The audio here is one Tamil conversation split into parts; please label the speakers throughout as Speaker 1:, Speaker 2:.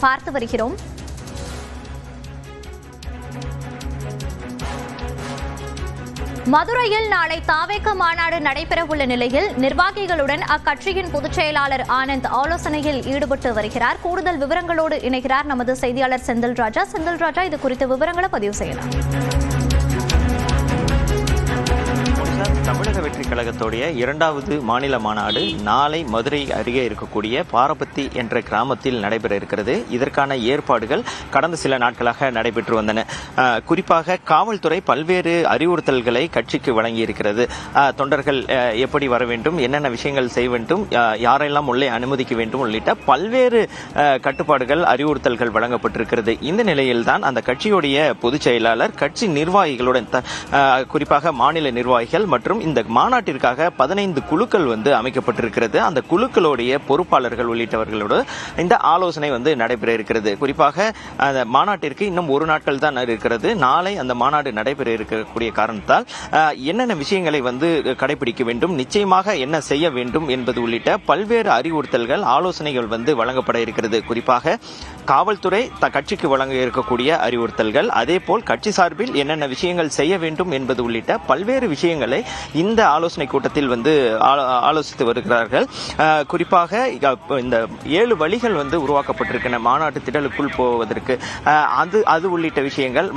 Speaker 1: பார்த்து வருகிறோம். மதுரையில் நாளை தாவேக மாநாடு நடைபெறவுள்ள நிலையில் நிர்வாகிகளுடன் அக்கட்சியின் பொதுச் செயலாளர் ஆனந்த் ஆலோசனையில் ஈடுபட்டு வருகிறார். கூடுதல் விவரங்களோடு இணைகிறார் நமது செய்தியாளர் செந்தில் ராஜா. செந்தில் ராஜா, இது குறித்த விவரங்களை பதிவு செய்யலாம்.
Speaker 2: தமிழக வெற்றி கழகத்துடைய 2வது மாநில மாநாடு நாளை மதுரை அருகே இருக்கக்கூடிய பாரபத்தி என்ற கிராமத்தில் நடைபெற இருக்கிறது. இதற்கான ஏற்பாடுகள் கடந்த சில நாட்களாக நடைபெற்று வந்தன. குறிப்பாக காவல்துறை பல்வேறு அறிவுறுத்தல்களை கட்சிக்கு வழங்கி இருக்கிறது. தொண்டர்கள் எப்படி வர வேண்டும், என்னென்ன விஷயங்கள் செய்ய வேண்டும், யாரெல்லாம் உள்ளே அனுமதிக்க வேண்டும் உள்ளிட்ட பல்வேறு கட்டுப்பாடுகள் அறிவுறுத்தல்கள் வழங்கப்பட்டிருக்கிறது. இந்த நிலையில்தான் அந்த கட்சியுடைய பொதுச் செயலாளர் கட்சி நிர்வாகிகளுடன் குறிப்பாக மாநில நிர்வாகிகள் மற்றும் இந்த மாநாட்டிற்காக 15 குழுக்கள் அமைக்கப்பட்டிருக்கிறது. அந்த குழுக்களுடைய பொறுப்பாளர்கள் உள்ளிட்டவர்களோடு இந்த ஆலோசனை நடைபெற இருக்கிறது. குறிப்பாக அந்த மாநாட்டிற்கு இன்னும் ஒரு நாட்கள் தான் இருக்கிறது. நாளை அந்த மாநாடு நடைபெற இருக்கக்கூடிய காரணத்தால் என்னென்ன விஷயங்களை கடைபிடிக்க வேண்டும், நிச்சயமாக என்ன செய்ய வேண்டும் என்பது உள்ளிட்ட பல்வேறு அறிவுறுத்தல்கள் ஆலோசனைகள் வழங்கப்பட இருக்கிறது. குறிப்பாக காவல்துறை கட்சிக்கு வழங்க இருக்கக்கூடிய அறிவுறுத்தல்கள், அதே போல் கட்சி சார்பில் என்னென்ன விஷயங்கள் செய்ய வேண்டும் என்பது உள்ளிட்ட பல்வேறு விஷயங்களை இந்த ஆலோசனை கூட்டத்தில் ஆலோசித்து வருகிறார்கள். குறிப்பாக இந்த 7 வழிகள் உருவாக்கப்பட்டிருக்கின்றன மாநாட்டு திடலுக்குள் போவதற்கு. அது உள்ளிட்ட விஷயங்கள்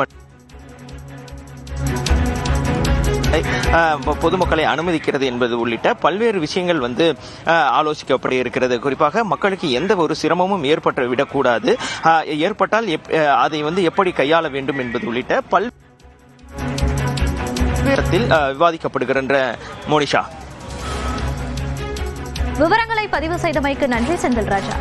Speaker 2: பொதுமக்களை அனுமதிக்கிறது என்பது உள்ளிட்ட பல்வேறு விஷயங்கள் ஆலோசிக்கப்பட இருக்கிறது. குறிப்பாக மக்களுக்கு எந்த ஒரு சிரமமும் ஏற்பட்டுவிடக்கூடாது, ஏற்பட்டால் அதை எப்படி கையாள வேண்டும் என்பது உள்ளிட்ட பல்வேறு விவாதிக்கப்படுகின்ற மோனிஷா.
Speaker 1: விவரங்களை பதிவு செய்தமைக்கு நன்றி செந்தில் ராஜா.